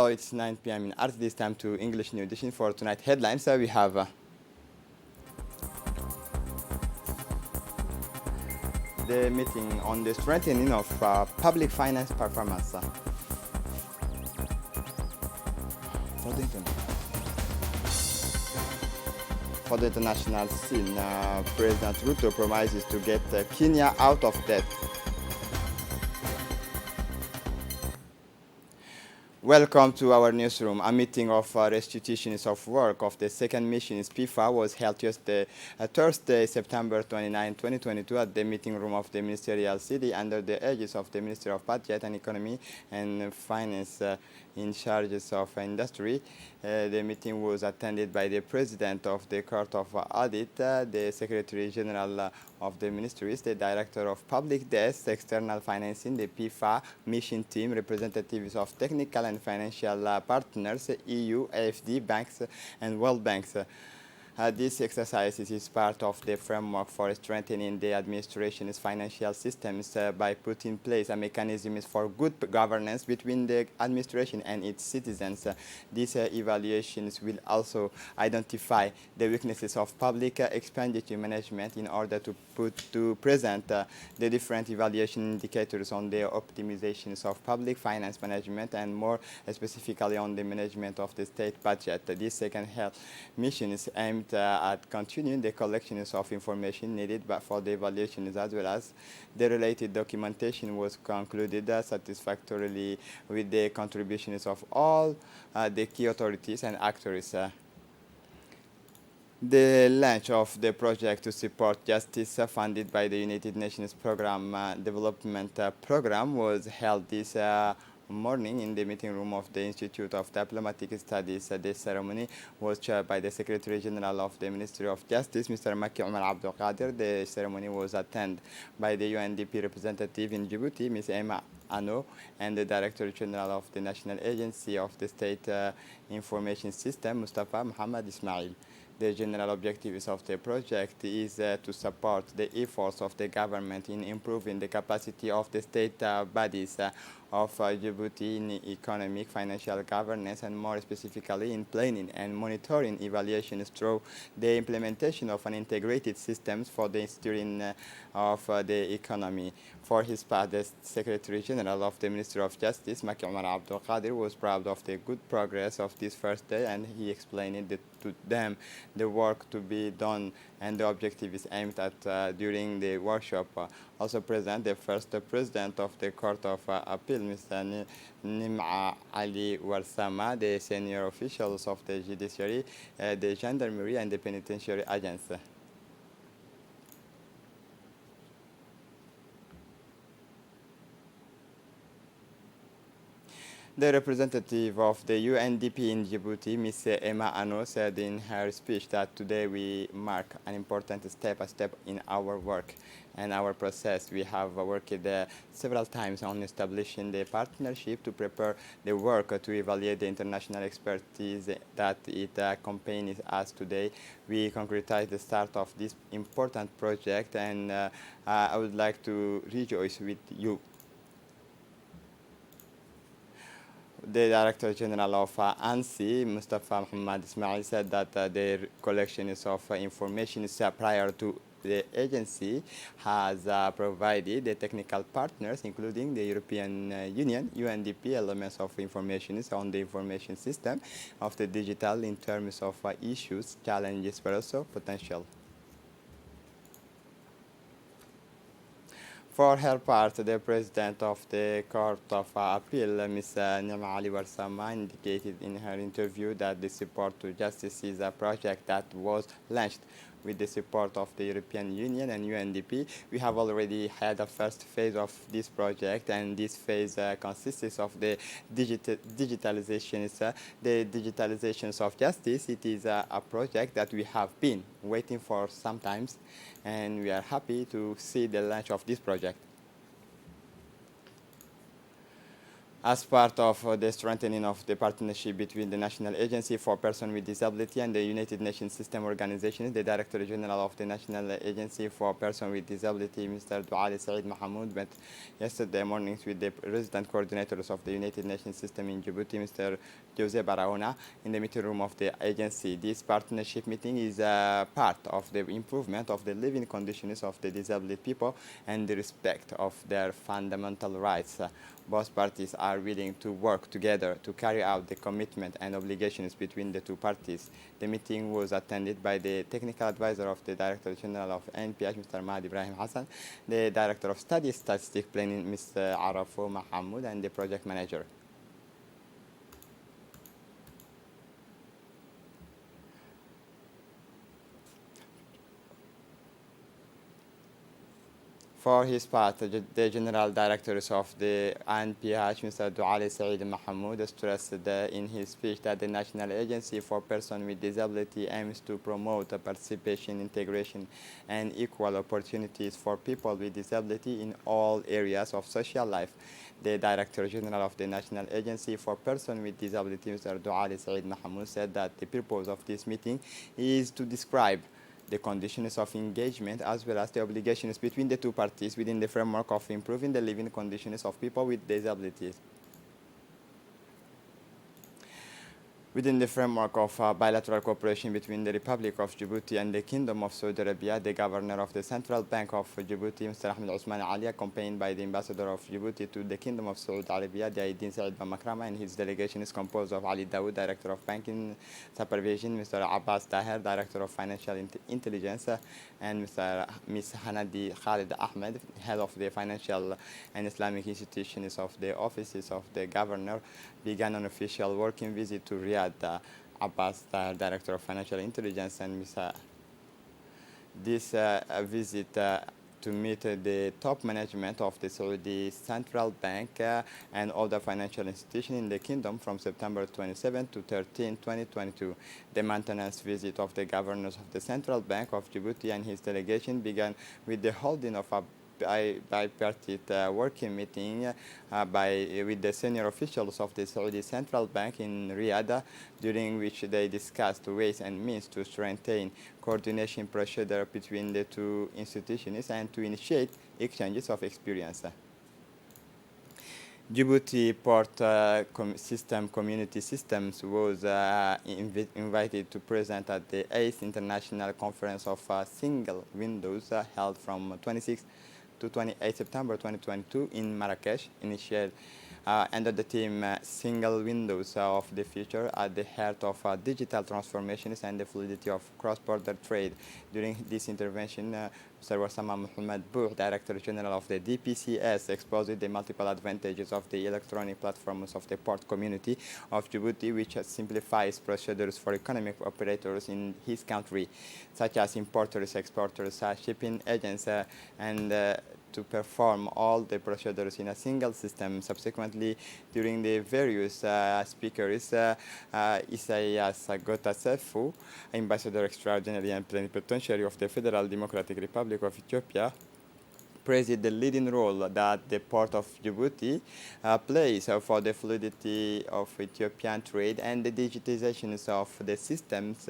Hello, it's 9 p.m. in Art. This time to English New Edition for tonight headlines. We have the meeting on the strengthening of public finance performance. For the international scene, President Ruto promises to get Kenya out of debt. Welcome to our newsroom. A meeting of restitutions of work of the second mission PIFA was held yesterday, Thursday, September 29, 2022 at the meeting room of the Ministerial City under the aegis of the Ministry of Budget and Economy and Finance in charges of industry. The meeting was attended by the President of the Court of Audit, the Secretary General of the Ministries, the Director of Public Desk, External Financing, the PIFA mission team, representatives of technical and financial partners, EU, AFD, banks, and World Banks. This exercise is part of the framework for strengthening the administration's financial systems by putting in place a mechanism for good governance between the administration and its citizens. These evaluations will also identify the weaknesses of public expenditure management in order to present the different evaluation indicators on the optimizations of public finance management and more specifically on the management of the state budget. This second health mission is aimed at continuing the collections of information needed for the evaluations as well as the related documentation was concluded satisfactorily with the contributions of all the key authorities and actors. The launch of the project to support justice funded by the United Nations Development Program was held this morning in the meeting room of the Institute of Diplomatic Studies. This ceremony was chaired by the Secretary General of the Ministry of Justice, Mr. Makki Omar Abdul Qadir. The ceremony was attended by the UNDP representative in Djibouti, Ms. Emma Ano, and the Director General of the National Agency of the State Information System, Mustafa Muhammad Ismail. The general objectives of the project is to support the efforts of the government in improving the capacity of the state bodies of Djibouti in economic, financial governance, and more specifically in planning and monitoring evaluations through the implementation of an integrated systems for the steering of the economy. For his part, the Secretary General of the Ministry of Justice, Makki Omar Abdul Qadir, was proud of the good progress of this first day, and he explained to them the work to be done and the objective is aimed at during the workshop. Also present, the first President of the Court of Appeal, Mr. Nim'a Ali Warsama, the senior officials of the Judiciary, the Gendarmerie, and the Penitentiary Agents. The representative of the UNDP in Djibouti, Ms. Emma Ano, said in her speech that today we mark an important step in our work and our process. We have worked several times on establishing the partnership to prepare the work to evaluate the international expertise that it accompanies us today. We concretize the start of this important project, and I would like to rejoice with you. The Director General of ANSI, Mustafa Muhammad Ismail, said that the collections of information prior to the agency has provided the technical partners, including the European Union, UNDP, elements of information on the information system of the digital in terms of issues, challenges, but also potential. For her part, the President of the Court of Appeal, Ms. Nim'a Ali Warsama, indicated in her interview that the support to justice is a project that was launched with the support of the European Union and UNDP. We have already had a first phase of this project, and this phase consists of the digitalizations of justice. It is a project that we have been waiting for some times, and we are happy to see the launch of this project. as part of the strengthening of the partnership between the National Agency for Persons with Disability and the United Nations System Organization, the Director General of the National Agency for Persons with Disability, Mr. Douali Saeed Mahamoud, met yesterday morning with the resident coordinators of the United Nations System in Djibouti, Mr. Jose Barahona, in the meeting room of the agency. This partnership meeting is a part of the improvement of the living conditions of the disabled people and the respect of their fundamental rights. Both parties are willing to work together to carry out the commitment and obligations between the two parties. The meeting was attended by the technical advisor of the Director General of NPH, Mr. Mahdi Ibrahim Hassan, the Director of Study Statistic Planning, Mr. Arafo Mahamoud, and the project manager. For his part, the General Directors of the NPH, Mr. Douali Saeed Mahamoud, stressed in his speech that the National Agency for Persons with Disability aims to promote participation, integration, and equal opportunities for people with disability in all areas of social life. The Director General of the National Agency for Persons with Disability, Mr. Douali Saeed Mahamoud, said that the purpose of this meeting is to describe the conditions of engagement as well as the obligations between the two parties within the framework of improving the living conditions of people with disabilities. Within the framework of bilateral cooperation between the Republic of Djibouti and the Kingdom of Saudi Arabia, the Governor of the Central Bank of Djibouti, Mr. Ahmed Ousmane Ali, accompanied by the Ambassador of Djibouti to the Kingdom of Saudi Arabia, the Aydin Said Bamakrama, and his delegation is composed of Ali Dawood, Director of Banking Supervision, Mr. Abbas Taher, Director of Financial Intelligence, and Ms. Hanadi Khalid Ahmed, Head of the Financial and Islamic Institutions of the Offices of the Governor, began an official working visit to Riyadh. Abbas, Director of Financial Intelligence, and this visit to meet the top management of the Saudi Central Bank and other financial institutions in the kingdom from September 27 to 13, 2022. The maintenance visit of the governors of the Central Bank of Djibouti and his delegation began with the holding of a bipartite working meeting with the senior officials of the Saudi Central Bank in Riyadh, during which they discussed ways and means to strengthen coordination procedure between the two institutions and to initiate exchanges of experience. Djibouti Port System Community Systems was invited to present at the 8th International Conference of Single Windows held from 26 to 28 September 2022 in Marrakesh, initiated under the theme Single Windows of the Future at the heart of digital transformations and the fluidity of cross-border trade. During this intervention, Mr. Wassama Mohamed Bouh, Director General of the DPCS, exposed the multiple advantages of the electronic platforms of the port community of Djibouti, which simplifies procedures for economic operators in his country, such as importers, exporters, shipping agents, and to perform all the procedures in a single system. Subsequently, during the various speakers, Isaias Gotasefu, Ambassador Extraordinary and Plenipotentiary of the Federal Democratic Republic of Ethiopia, praised the leading role that the port of Djibouti plays for the fluidity of Ethiopian trade and the digitization of the systems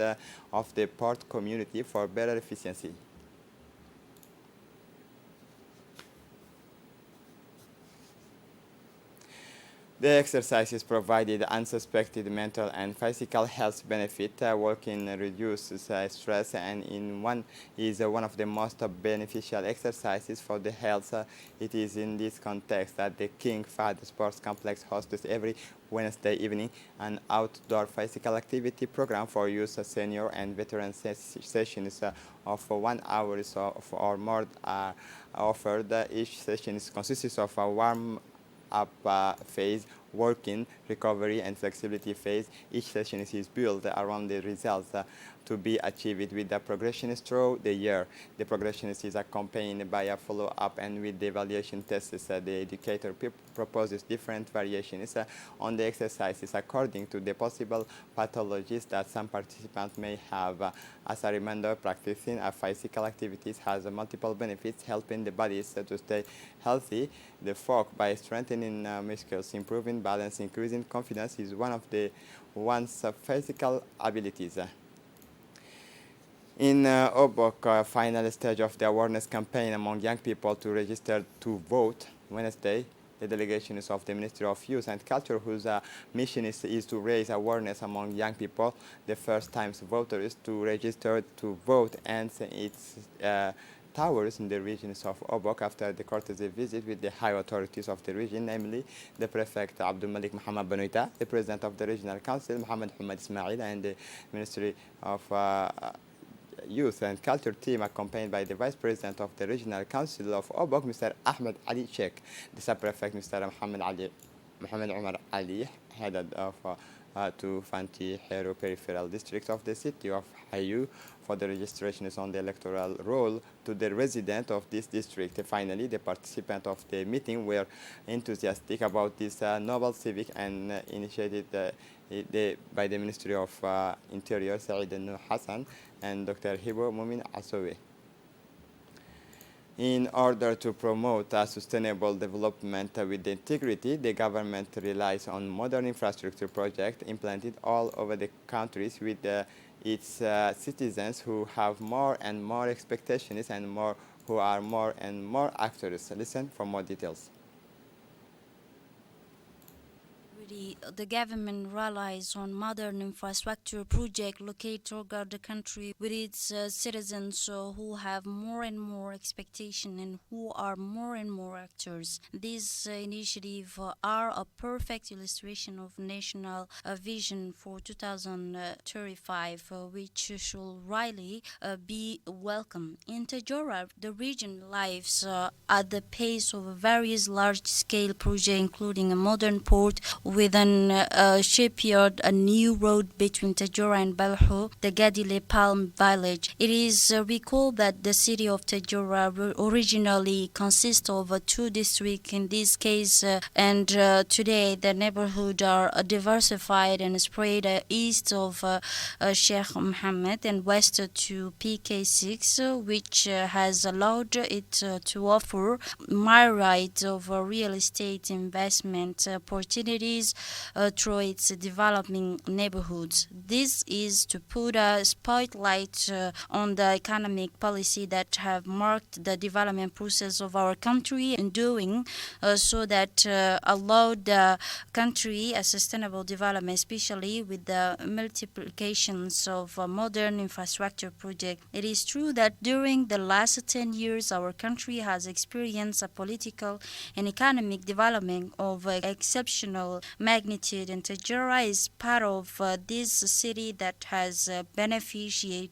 of the port community for better efficiency. The exercises provided unsuspected mental and physical health benefit. Walking reduces stress, and is one of the most beneficial exercises for the health. It is in this context that the King Fahd Sports Complex hosts every Wednesday evening an outdoor physical activity program for youth, senior, and veteran sessions of 1 hour or more are offered. Each session consists of a warm-up phase, working, recovery, and flexibility phase. Each session is built around the results to be achieved with the progression through the year. The progression is accompanied by a follow-up and with the evaluation tests. The educator proposes different variations on the exercises according to the possible pathologies that some participants may have. As a reminder, practicing physical activities has multiple benefits, helping the bodies to stay healthy, the folk by strengthening muscles, improving balance increasing confidence is one of the one's physical abilities. In Obok, final stage of the awareness campaign among young people to register to vote Wednesday, the delegation is of the Ministry of Youth and Culture, whose mission is to raise awareness among young people, the first time voters to register to vote, and its towers in the regions of Obok after the courtesy visit with the high authorities of the region, namely the Prefect Abdul Malik Mohammed Benoita, the President of the Regional Council Mohammed Hamad Ismail, and the Ministry of Youth and Culture team accompanied by the Vice President of the Regional Council of Obok, Mr. Ahmed Ali Sheikh, the Sub-Prefect, Mr. Mohammed Omar Ali, headed of to Fanti Hero Peripheral District of the city of Hayu for the registration on the electoral roll to the resident of this district. Finally, the participants of the meeting were enthusiastic about this noble civic and initiated by the Ministry of Interior, Saeed Nuh Hassan, and Dr. Hibo Mumin Asowe. In order to promote a sustainable development with integrity, the government relies on modern infrastructure projects implemented all over the countries with its citizens who have more and more expectations and who are more and more actors. Listen for more details. The government relies on modern infrastructure projects located throughout the country with its citizens who have more and more expectation and who are more and more actors. These initiatives are a perfect illustration of national vision for 2035, which should really be welcome. In Tajora, the region lives at the pace of various large-scale projects, including a modern port within a shipyard, a new road between Tajora and Balho, the Gadile Palm Village. It is recalled that the city of Tajora originally consists of two districts in this case, and today the neighborhoods are diversified and spread east of Sheikh Mohammed and west to PK6, which has allowed it to offer myriad of real estate investment opportunities through its developing neighborhoods. This is to put a spotlight on the economic policy that have marked the development process of our country, and doing so that allowed the country a sustainable development, especially with the multiplications of modern infrastructure projects. It is true that during the last 10 years, our country has experienced a political and economic development of exceptional magnitude, and Tajora is part of this city that has beneficiated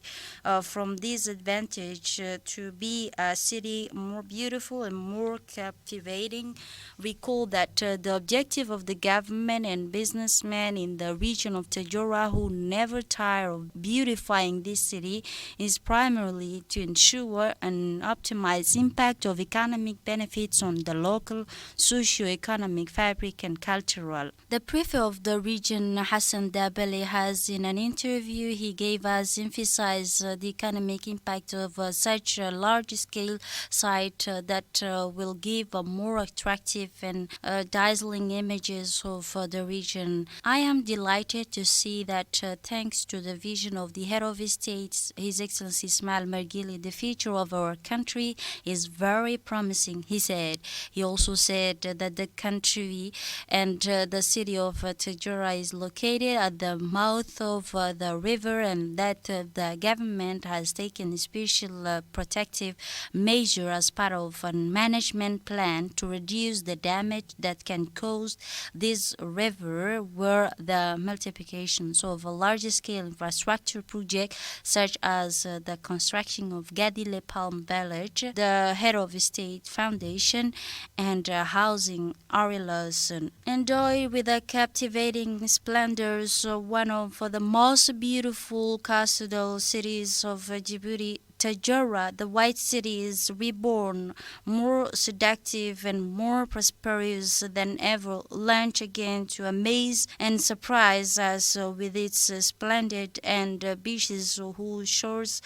from this advantage to be a city more beautiful and more captivating. Recall that the objective of the government and businessmen in the region of Tajora who never tire of beautifying this city is primarily to ensure an optimized impact of economic benefits on the local socio-economic fabric and cultural. The prefect of the region, Hassan Dabeli, has in an interview he gave us emphasized the economic impact of such a large-scale site that will give a more attractive and dazzling images of the region. I am delighted to see that thanks to the vision of the head of state, His Excellency Ismail Margili, the future of our country is very promising, he said. He also said that the country and the city of Tajora is located at the mouth of the river, and that the government has taken special protective measure as part of a management plan to reduce the damage that can cause this river, where the multiplications of a large-scale infrastructure project such as the construction of Gadile Palm Village, the Head of State Foundation, and housing areas enjoy with the captivating splendors one of the most beautiful coastal cities of Djibouti. Tajura, the white city is reborn, more seductive and more prosperous than ever, launch again to amaze and surprise us with its splendid and beaches whose shores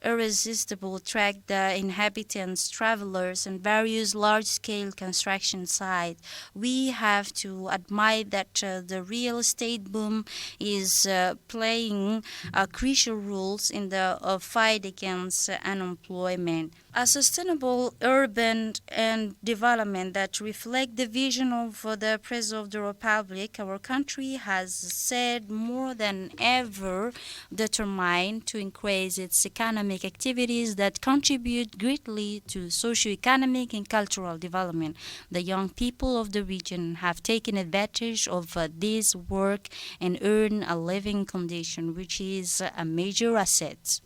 irresistible attract the inhabitants, travelers, and various large-scale construction sites. We have to admit that the real estate boom is playing crucial roles in the fight against unemployment. A sustainable urban and development that reflect the vision of the President of the Republic, our country has said more than ever determined to increase its economic activities that contribute greatly to socio-economic and cultural development. The young people of the region have taken advantage of this work and earn a living condition, which is a major asset.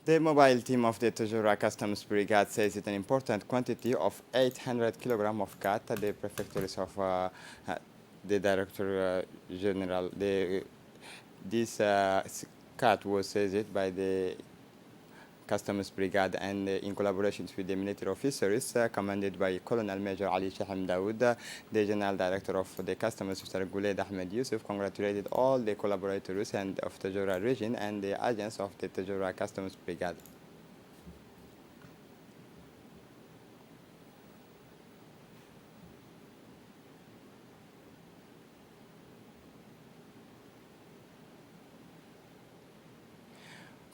The mobile team of the Tajura Customs Brigade says it's an important quantity of 800 kilograms of cat at the prefectures of the Director General. This cat was seized by the Customs Brigade and in collaboration with the military officers commanded by Colonel Major Ali Shaham Dawood, the General Director of the Customs Officer Guled Ahmed Yusuf congratulated all the collaborators and of Tajura region and the agents of the Tajura Customs Brigade.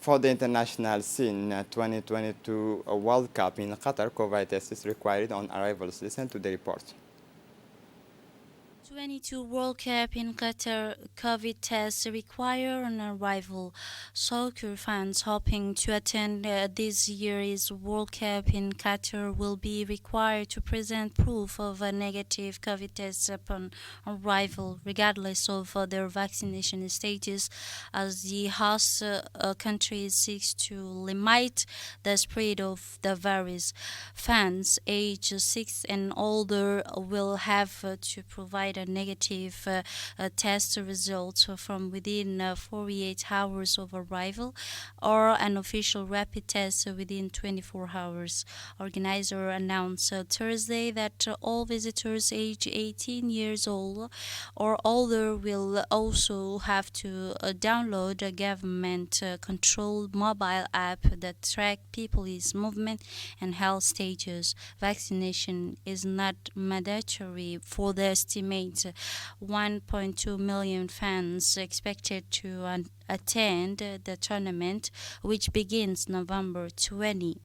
For the international scene, 2022 World Cup in Qatar, COVID test is required on arrivals. Listen to the report. 22 World Cup in Qatar, COVID tests require on arrival. Soccer fans hoping to attend this year's World Cup in Qatar will be required to present proof of a negative COVID test upon arrival, regardless of their vaccination status, as the host country seeks to limit the spread of the virus. Fans aged 6 and older will have to provide a negative test results from within 48 hours of arrival or an official rapid test within 24 hours. Organizer announced Thursday that all visitors aged 18 years old or older will also have to download a government-controlled mobile app that tracks people's movement and health status. Vaccination is not mandatory for the estimated 1.2 million fans expected to attend the tournament, which begins November 20.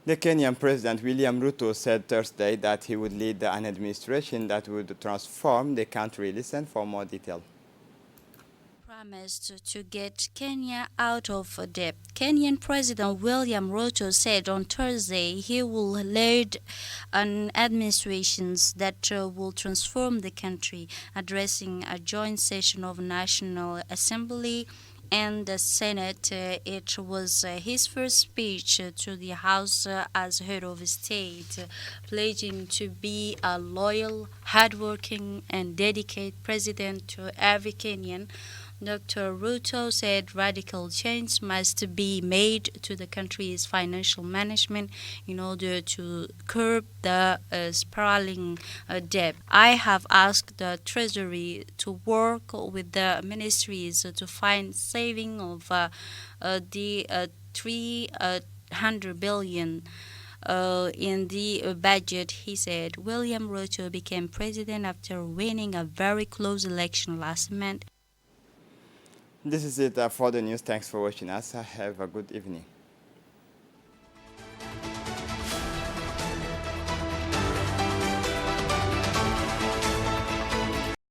The Kenyan President William Ruto said Thursday that he would lead an administration that would transform the country. Listen for more detail. Promised to get Kenya out of debt. Kenyan President William Ruto said on Thursday he will lead an administration that will transform the country, addressing a joint session of National Assembly and the Senate. It was his first speech to the House as head of state, pledging to be a loyal, hardworking, and dedicated president to every Kenyan. Dr. Ruto said radical change must be made to the country's financial management in order to curb the spiraling debt. I have asked the Treasury to work with the ministries to find saving of the 300 billion in the budget, he said. William Ruto became president after winning a very close election last month. This is it for the news. Thanks for watching us. Have a good evening.